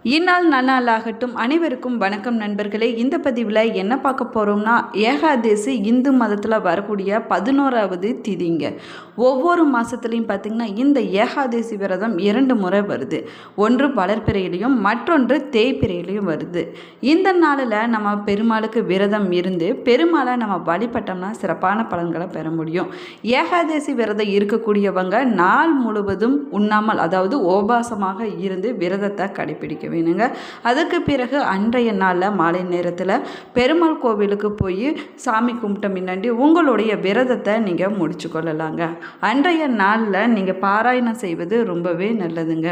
இந்நாள் நன்னாளாகட்டும். அனைவருக்கும் வணக்கம் நண்பர்களே. இந்த பதிவில் என்ன பார்க்க போகிறோம்னா, ஏகாதேசி இந்து மதத்தில் வரக்கூடிய 11வது திதிங்க. ஒவ்வொரு மாதத்துலேயும் பார்த்திங்கன்னா இந்த ஏகாதேசி விரதம் 2 முறை வருது. ஒன்று வளர்பிறையிலையும் மற்றொன்று தேய்பிறையிலையும் வருது. இந்த நாளில் நம்ம பெருமாளுக்கு விரதம் இருந்து பெருமாளை நம்ம வழிபட்டோம்னா சிறப்பான பலன்களை பெற முடியும். ஏகாதேசி விரதம் இருக்கக்கூடியவங்க நாள் முழுவதும் உண்ணாமல், அதாவது உபவாசமாக இருந்து விரதத்தை கடைபிடிக்க வேணுங்க. அதுக்கு பிறகு அன்றைய நாளில் மாலை நேரத்தில் பெருமாள் கோவிலுக்கு போய் சாமி கும்பிட்ட முன்னாடி உங்களுடைய விரதத்தை நீங்கள் முடிச்சு கொள்ளலாங்க. அன்றைய நாளில் நீங்கள் பாராயணம் செய்வது ரொம்பவே நல்லதுங்க.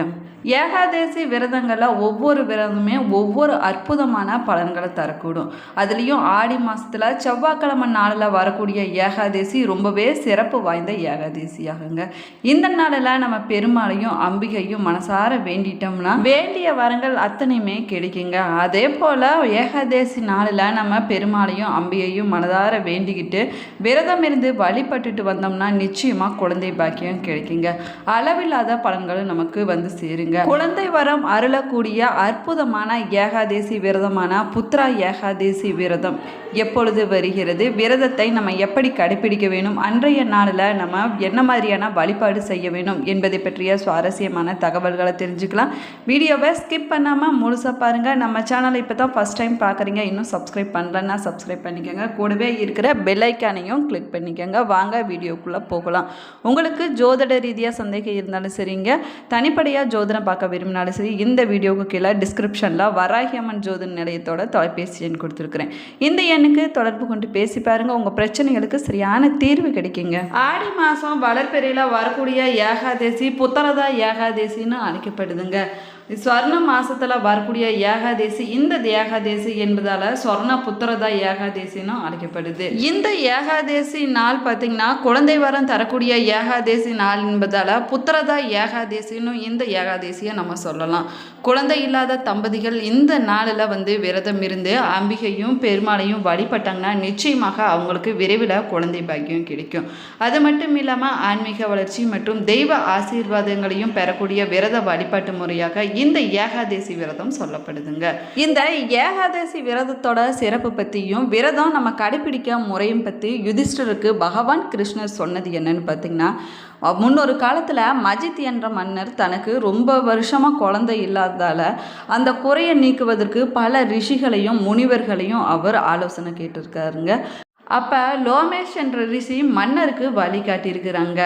ஏகாதேசி விரதங்களில் ஒவ்வொரு விரதமே ஒவ்வொரு அற்புதமான பலன்களை தரக்கூடும். அதுலேயும் ஆடி மாதத்தில் செவ்வாய்க்கிழமை நாளில் வரக்கூடிய ஏகாதேசி ரொம்பவே சிறப்பு வாய்ந்த ஏகாதேசியாகுங்க. இந்த நாளில் நம்ம பெருமாளையும் அம்பிகையும் மனசார வேண்டிட்டோம்னா வேண்டிய வரங்கள் அத்தனையுமே கிடைக்குங்க. அதே போல் ஏகாதேசி நாளில் நம்ம பெருமாளையும் அம்பிகையும் மனதார வேண்டிக்கிட்டு விரதம் இருந்து வழிபட்டுட்டு வந்தோம்னா நிச்சயமாக குழந்தை பாக்கியம் கிடைக்குங்க. அளவில்லாத பலன்களும் நமக்கு வந்து சேருங்க. குழந்தை வரம் அருளக்கூடிய அற்புதமான ஏகாதேசி விரதமான புத்ரா ஏகாதேசி விரதம் எப்பொழுது வருகிறது, விரதத்தை நம்ம எப்படி கடைபிடிக்க வேணும், அன்றைய நாளில் நம்ம என்ன மாதிரியான வழிபாடு செய்ய வேணும் என்பதை பற்றிய சுவாரஸ்யமான தகவல்களை தெரிஞ்சுக்கலாம். வீடியோவை ஸ்கிப் பண்ணாமல் முழுசாக பாருங்கள். நம்ம சேனலை இப்போ தான் ஃபஸ்ட் டைம் பார்க்குறீங்க, இன்னும் சப்ஸ்கிரைப் பண்ணலன்னா சப்ஸ்கிரைப் பண்ணிக்கோங்க. கூடவே இருக்கிற பெல் ஐக்கானையும் கிளிக் பண்ணிக்கோங்க. வாங்க வீடியோக்குள்ளே போகலாம். உங்களுக்கு ஜோதிட ரீதியாக சந்தேகம் இருந்தாலும் சரிங்க, தனிப்படையாக ஜோதிடம் பார்க்க விரும்பினாலும் சரி, இந்த வீடியோவுக்கு கீழே டிஸ்கிரிப்ஷனில் வராகி அம்மன் ஜோதிட நிலையத்தோட தொலைபேசி எண் கொடுத்துருக்குறேன். இந்த எண்ணுக்கு தொடர்பு கொண்டு பேசி பாருங்கள். உங்கள் பிரச்சனைகளுக்கு சரியான தீர்வு கிடைக்குங்க. ஆடி மாதம் வளர்பிறையில் வரக்கூடிய ஏகாதேசி புத்திரதா ஏகாதேசின்னு அழைக்கப்படுதுங்க. ஸ்வர்ண மாசத்தில் வரக்கூடிய ஏகாதேசி இந்த ஏகாதேசி என்பதால் ஸ்வர்ண புத்திரதா ஏகாதேசின்னு அழைக்கப்படுது. இந்த ஏகாதேசி நாள் பார்த்திங்கன்னா குழந்தை வரம் தரக்கூடிய ஏகாதேசி நாள் என்பதால் புத்திரதா ஏகாதேசின்னு இந்த ஏகாதேசியை நம்ம சொல்லலாம். குழந்தை இல்லாத தம்பதிகள் இந்த நாளில் விரதம் இருந்து அம்பிகையும் பெருமாளையும் வழிபட்டாங்கன்னா நிச்சயமாக அவங்களுக்கு விரைவில் குழந்தை பாக்கியம் கிடைக்கும். அது மட்டும் இல்லாமல் ஆன்மீக வளர்ச்சி மற்றும் தெய்வ ஆசீர்வாதங்களையும் பெறக்கூடிய விரத வழிபாட்டு முறையாக இந்த ஏகாதேசி விரதம் சொல்லப்படுதுங்க. இந்த ஏகாதேசி விரதத்தோட சிறப்பு பற்றியும் விரதம் நம்ம கடைபிடிக்க முறையும் பற்றி யுதிஷ்டருக்கு பகவான் கிருஷ்ணர் சொன்னது என்னன்னு பார்த்தீங்கன்னா, முன்னொரு காலத்தில் மஜித் என்ற மன்னர் தனக்கு ரொம்ப வருஷமாக குழந்தை இல்லாததால் அந்த குறையை நீக்குவதற்கு பல ரிஷிகளையும் முனிவர்களையும் அவர் ஆலோசனை கேட்டிருக்காருங்க. அப்போ லோமேஷ் என்ற ரிஷி மன்னருக்கு வழி காட்டியிருக்கிறாங்க.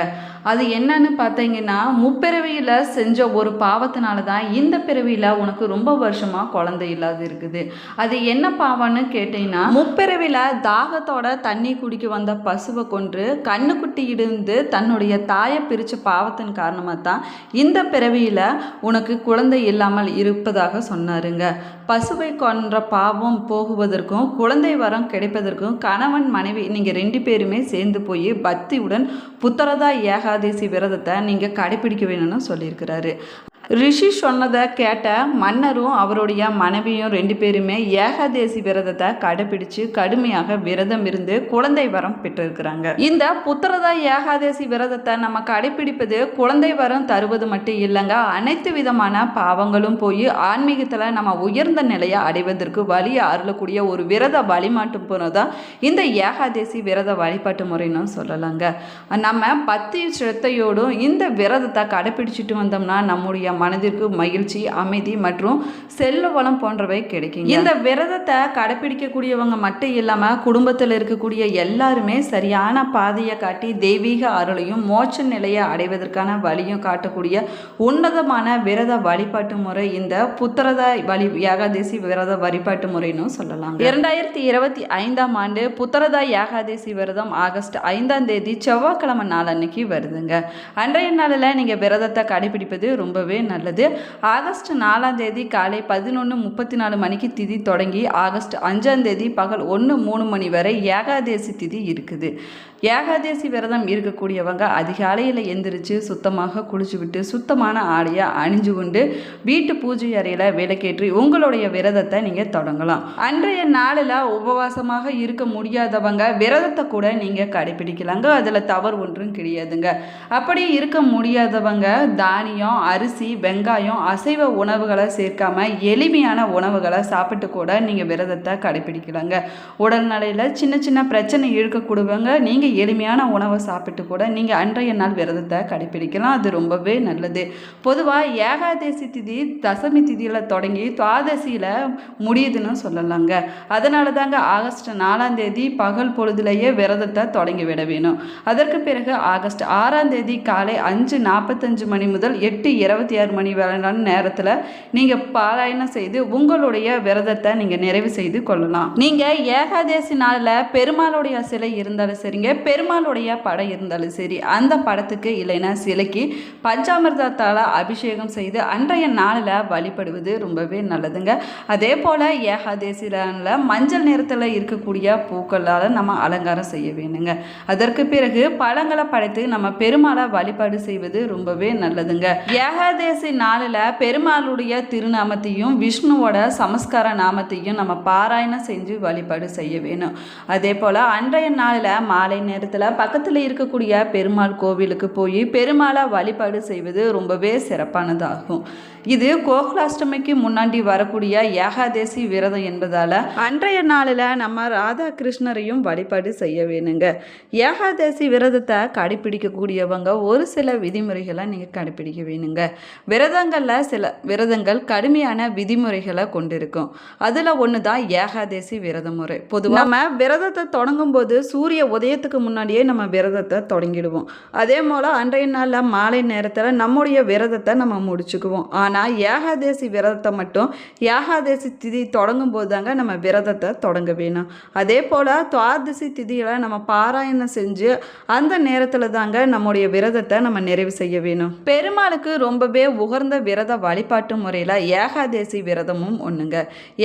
அது என்னன்னு பார்த்தீங்கன்னா, முப்பிறவியில் செஞ்ச ஒரு பாவத்தினால தான் இந்த பிறவியில் உனக்கு ரொம்ப வருஷமாக குழந்தை இல்லாது இருக்குது. அது என்ன பாவம்னு கேட்டீங்கன்னா, முப்பிறவியில் தாகத்தோட தண்ணி குடிக்க வந்த பசுவை கொன்று கண்ணுக்குட்டி இருந்து தன்னுடைய தாயை பிரித்த பாவத்தின் காரணமாக தான் இந்த பிறவியில் உனக்கு குழந்தை இல்லாமல் இருப்பதாக சொன்னாருங்க. பசுவை கொன்ற பாவம் போகுவதற்கும் குழந்தை வரம் கிடைப்பதற்கும் கணவன் மனைவி நீங்கள் 2 பேருமே சேர்ந்து போய் பக்தியுடன் புத்திரதா ஏகாதேசி விரதத்தை நீங்கள் கடைபிடிக்க வேணும்னு சொல்லியிருக்கிறாரு. ரிஷி சொன்னதை கேட்ட மன்னரும் அவருடைய மனைவியும் 2 பேருமே ஏகாதேசி விரதத்தை கடைபிடிச்சு கடுமையாக விரதம் இருந்து குழந்தை வரம் பெற்றிருக்கிறாங்க. இந்த புத்திரதா ஏகாதேசி விரதத்தை நம்ம கடைபிடிப்பது குழந்தை வரம் தருவது மட்டும் இல்லைங்க, அனைத்து விதமான பாவங்களும் போய் ஆன்மீகத்தில் நம்ம உயர்ந்த நிலையை அடைவதற்கு வழியை அருளக்கூடிய ஒரு விரத வழிபாட்டு முறை தான் இந்த ஏகாதேசி விரத வழிபாட்டு முறைன்னு சொல்லலாங்க. நம்ம பக்தி சிரத்தையோடும் இந்த விரதத்தை கடைபிடிச்சிட்டு வந்தோம்னா நம்முடைய மனதிற்கு மகிழ்ச்சி, அமைதி மற்றும் செல்வ வளம் போன்றவை கிடைக்கும். இந்த விரதத்தை கடைபிடிக்கக்கூடியவங்க மட்டும் இல்லாமல் குடும்பத்தில் இருக்கக்கூடிய எல்லாருமே சரியான பாதையை காட்டி தெய்வீக அருளையும் மோட்ச நிலையை அடைவதற்கான வழியும் காட்டக்கூடிய உன்னதமான விரத வழிபாட்டு முறை இந்த புத்திரதா ஏகாதேசி விரத வழிபாட்டு முறைன்னு சொல்லலாம். 2025ஆம் ஆண்டு புத்திரதா ஏகாதேசி விரதம் ஆகஸ்ட் 5ஆம் தேதி செவ்வாய்க்கிழமை நாள் அன்னைக்கு வருதுங்க. அன்றைய நாளில் நீங்கள் விரதத்தை கடைபிடிப்பது ரொம்பவே நல்லது. ஆகஸ்ட் 4ஆம் தேதி காலை 11:34 மணிக்கு திதி தொடங்கி ஆகஸ்ட் 5ஆம் தேதி பகல் 1:03 மணி வரை ஏகாதேசி திதி இருக்குது. ஏகாதேசி விரதம் இருக்கக்கூடியவங்க அதிகாலையில் எந்திரிச்சு சுத்தமாக குளிச்சு விட்டு சுத்தமான ஆடையை அணிஞ்சு கொண்டு வீட்டு பூஜை அறையில் விளக்கேற்றி உங்களுடைய விரதத்தை நீங்கள் தொடங்கலாம். அன்றைய நாளில் உபவாசமாக இருக்க முடியாதவங்க விரதத்தை கூட நீங்கள் கடைபிடிக்கலாங்க. அதில் தவறு ஒன்றும் கிடையாதுங்க. அப்படி இருக்க முடியாதவங்க தானியம், அரிசி, வெங்காயம், அசைவ உணவுகளை சேர்க்காம எளிமையான உணவுகளை சாப்பிட்டு கூட நீங்கள் விரதத்தை கடைபிடிக்கலாங்க. உடல்நிலையில் சின்ன சின்ன பிரச்சனை இருக்கக்கூடியவங்க நீங்கள் எளிமையான உணவை சாப்பிட்டு கூட நீங்கள் அன்றைய நாள் விரதத்தை கடைபிடிக்கலாம். அது ரொம்பவே நல்லது. பொதுவாக ஏகாதசி திதி தசமி திதியில் தொடங்கி துவாதசியில் முடியுதுன்னு சொல்லலாங்க. அதனால தாங்க ஆகஸ்ட் 4ஆம் தேதி பகல் பொழுதுலேயே விரதத்தை தொடங்கி விட வேணும். அதற்கு பிறகு ஆகஸ்ட் 6ஆம் தேதி காலை 5:45 மணி முதல் 8:26 மணி வரையிலான நேரத்தில் நீங்கள் பாராயணம் செய்து உங்களுடைய விரதத்தை நீங்கள் நிறைவு செய்து கொள்ளலாம். நீங்கள் ஏகாதசி நாளில் பெருமாளுடைய சிலை இருந்தாலும் சரிங்க, பெருமாளுடைய படம் இருந்தாலும் சரி, அந்த படத்துக்கு இல்லைன்னா சிலைக்கு பஞ்சாமிர்தத்தால் அபிஷேகம் செய்து அன்றைய நாளில் வழிபடுவது ரொம்பவே நல்லதுங்க. அதே போல் ஏகாதசி நாளில் மஞ்சள் நிறத்தில் இருக்கக்கூடிய பூக்களால் நம்ம அலங்காரம் செய்ய வேணுங்க. அதற்கு பிறகு பழங்களை படைத்து நம்ம பெருமாளை வழிபாடு செய்வது ரொம்பவே நல்லதுங்க. ஏகாதசி நாளில் பெருமாளுடைய திருநாமத்தையும் விஷ்ணுவோட சமஸ்கார நாமத்தையும் நம்ம பாராயணம் செஞ்சு வழிபாடு செய்ய வேணும். அதே போல் அன்றைய நாளில் மாலை நேரத்தில் பக்கத்தில் இருக்கக்கூடிய பெருமாள் கோவிலுக்கு போய் பெருமாளை வழிபாடு செய்வது ரொம்பவே சிறப்பானதாகும். இது கோகுலாஷ்டமிக்கு முன்னாடி வரக்கூடிய ஏகாதசி விரதம் என்பதால் அன்றைய நாளில் நம்ம ராதாகிருஷ்ணரையும் வழிபாடு செய்ய வேணுங்க. ஏகாதசி விரதத்தை கடைபிடிக்கக்கூடியவங்க ஒரு சில விதிமுறைகளை நீங்கள் கடைபிடிக்க வேணுங்க. விரதங்களில் சில விரதங்கள் கடுமையான விதிமுறைகளை கொண்டிருக்கும். அதில் ஒன்று தான் ஏகாதசி விரத முறை. பொதுவாக நம்ம விரதத்தை தொடங்கும் போது சூரிய உதயத்துக்கு முன்னாடியே நம்ம விரதத்தை தொடங்கிடுவோம். அதே போல் அன்றைய நாளில் மாலை நேரத்தில் நம்முடைய விரதத்தை நம்ம முடிச்சுக்குவோம். ஆனால் ஏகாதசி விரதத்தை மட்டும் ஏகாதசி திதி தொடங்கும் போது தாங்க நம்ம விரதத்தை தொடங்க வேணும். அதே போல் துவாதசி திதியில் நம்ம பாராயணம் செஞ்சு அந்த நேரத்தில் தாங்க நம்முடைய விரதத்தை நம்ம நிறைவு செய்ய வேணும். பெருமாளுக்கு ரொம்பவே உகர்ந்த விரத வழிபாட்டு முறையில் ஏகாதசி விரதமும் ஒன்றுங்க.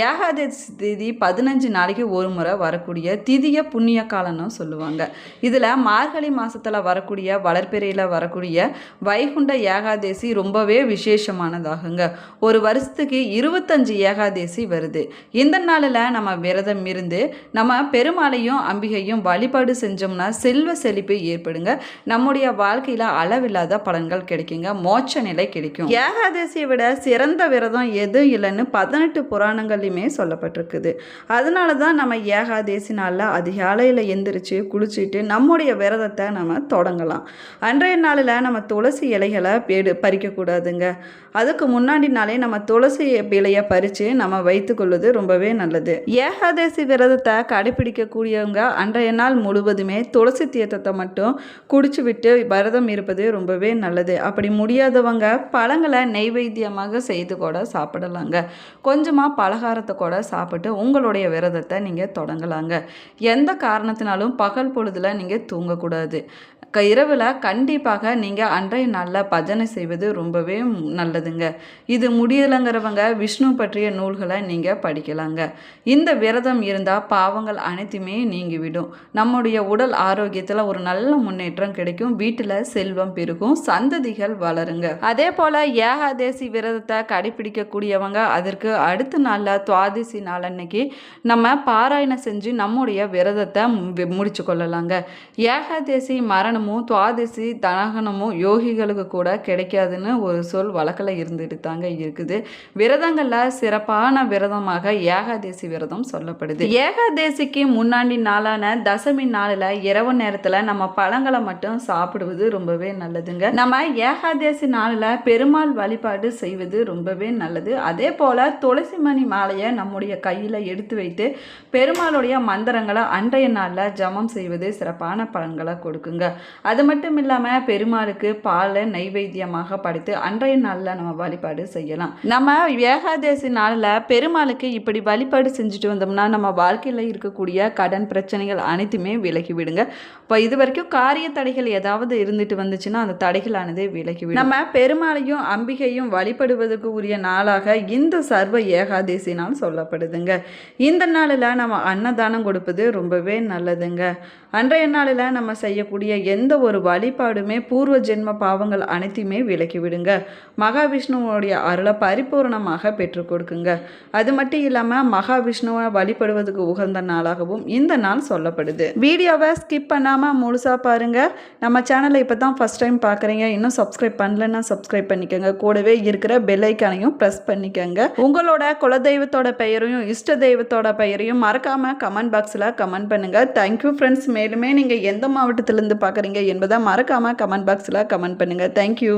ஏகாதசி திதி 15 நாளைக்கு ஒரு முறை வரக்கூடிய திதிய புண்ணிய காலம்னு சொல்லுவாங்க. இதில் மார்கழி மாதத்தில் வரக்கூடிய வளர்பிறையில் வரக்கூடிய வைகுண்ட ஏகாதசி ரொம்பவே விசேஷமானதாகுங்க. ஒரு வருஷத்துக்கு 25 ஏகாதசி வருது. இந்த நாளில் நம்ம விரதம் இருந்து நம்ம பெருமாளையும் அம்பிகையும் வழிபாடு செஞ்சோம்னா செல்வ செழிப்பு ஏற்படுங்க. நம்முடைய வாழ்க்கையில் அளவில்லாத பலன்கள் கிடைக்குங்க. மோட்ச நிலை கிடைக்கும். ஏகாதசியை விட சிறந்த விரதம் எதுவும் இல்லைன்னு 18 புராணங்கள்லையுமே சொல்லப்பட்டிருக்குது. அதனால தான் நம்ம ஏகாதசி நாளில் அதிகாலையில் எந்திரிச்சு குளிச்சுட்டு நம்முடைய விரதத்தை நம்ம தொடங்கலாம். அன்றைய நாளில் நம்ம துளசி இலைகளை பறிக்கக்கூடாதுங்க. அதுக்கு முன்னாடி நாளே நம்ம துளசி இலையை பறித்து நம்ம வைத்துக்கொள்வது ரொம்பவே நல்லது. ஏகாதசி விரதத்தை கடைபிடிக்கக்கூடியவங்க அன்றைய நாள் முழுவதுமே துளசி தீர்த்தத்தை மட்டும் குடிச்சு விட்டு விரதம் இருப்பது ரொம்பவே நல்லது. அப்படி முடியாதவங்க பழங்களை நெய்வேத்தியமாக செய்து கூட சாப்பிடலாங்க. கொஞ்சமாக பலகாரத்தை கூட சாப்பிட்டு உங்களுடைய விரதத்தை நீங்கள் தொடங்கலாங்க. எந்த காரணத்தினாலும் பகல் பொழுதில் நீங்கள் தூங்கக்கூடாது. இரவில் கண்டிப்பாக நீங்கள் அன்றைய நாளில் பஜனை செய்வது ரொம்பவே நல்லதுங்க. இது முடியலைங்கிறவங்க விஷ்ணு பற்றிய நூல்களை நீங்கள் படிக்கலாங்க. இந்த விரதம் இருந்தால் பாவங்கள் அனைத்துமே நீங்கிவிடும். நம்முடைய உடல் ஆரோக்கியத்தில் ஒரு நல்ல முன்னேற்றம் கிடைக்கும். வீட்டில் செல்வம் பெருகும், சந்ததிகள் வளருங்க. அதே போல் ஏகாதசி விரதத்தை கடைபிடிக்கக்கூடியவங்க அதற்கு அடுத்த நாளில் துவாதசி நாள் அன்னைக்கு நம்ம பாராயணம் செஞ்சு நம்முடைய விரதத்தை முடிச்சு கொள்ளலாங்க. ஏகாதசி மரணமும் துவாதசி தனகனமும் யோகிகளுக்கு கூட கிடைக்காதுன்னு ஒரு சொல் வழக்கில் இருந்துட்டு தாங்க இருக்குது. விரதங்களில் சிறப்பான விரதமாக ஏகாதசி விரதம் சொல்லப்படுது. ஏகாதசிக்கு முன்னாடி நாளான தசமி நாளில் இரவு நேரத்தில் நம்ம பழங்களை மட்டும் சாப்பிடுவது ரொம்பவே நல்லதுங்க. நம்ம ஏகாதசி நாளில் பெருமாள் வழிபாடு செய்வது ரொம்பவே நல்லது. அதே போல் துளசி மணி மாலையை நம்முடைய கையில் எடுத்து வைத்து பெருமாளுடைய மந்திரங்களை அன்றைய நாளில் ஜபம் செய்வது சிறப்பான பலன்களை கொடுக்குங்க. அது மட்டும் இல்லாமல் பெருமாளுக்கு பாலை நைவேத்தியமாக படைத்து அன்றைய நாளில் நம்ம வழிபாடு செய்யலாம். நம்ம ஏகாதசி நாளில் பெருமாளுக்கு இப்படி வழிபாடு செஞ்சுட்டு வந்தோம்னா நம்ம வாழ்க்கையில் இருக்கக்கூடிய கடன் பிரச்சனைகள் அனைத்துமே விலகி விடுங்க. இப்போ இது வரைக்கும் காரிய தடைகள் ஏதாவது இருந்துட்டு வந்துச்சுன்னா அந்த தடைகளானதே விலகிவிடும். நம்ம பெருமாளையும் அம்பிகையும் வழிபடுவதற்கு உரிய நாளாக இந்த சர்வ ஏகாதசி நாள் சொல்லப்படுதுங்க. இந்த நாளில் நம்ம அன்னதானம் கொடுப்பது ரொம்பவே நல்லதுங்க. அன்றைய நாளில் நம்ம செய்யக்கூடிய எந்த ஒரு வழிபாடுமே பூர்வ ஜென்ம பாவங்கள் அனைத்தையுமே விலக்கி விடுங்க. மகாவிஷ்ணுவோடைய அருளை பரிபூர்ணமாக பெற்றுக் கொடுக்குங்க. அது மட்டும் இல்லாமல் மகாவிஷ்ணுவை வழிபடுவதற்கு உகந்த நாளாகவும் இந்த நாள் சொல்லப்படுது. வீடியோவை ஸ்கிப் பண்ணாமல் முழுசாக பாருங்கள். நம்ம சேனலை இப்போ தான் ஃபஸ்ட் டைம் பார்க்குறீங்க, இன்னும் சப்ஸ்கிரைப் பண்ணலன்னா சப்ஸ்கிரைப் பண்ணிக்கோங்க. கூடவே இருக்கிற பெல் ஐக்கானையும் ப்ரெஸ் பண்ணிக்கோங்க. உங்களோட குலதெய்வத்தோட பெயரையும் இஷ்ட தெய்வத்தோட பெயரையும் மறக்காமல் கமெண்ட் பாக்ஸில் கமெண்ட் பண்ணுங்கள். Thank you friends. மேலுமே நீங்கள் எந்த மாவட்டத்திலேருந்து பார்க்குறீங்க என்பதை மறக்காமல் கமெண்ட் பாக்ஸில் கமெண்ட் பண்ணுங்கள். தேங்க்யூ.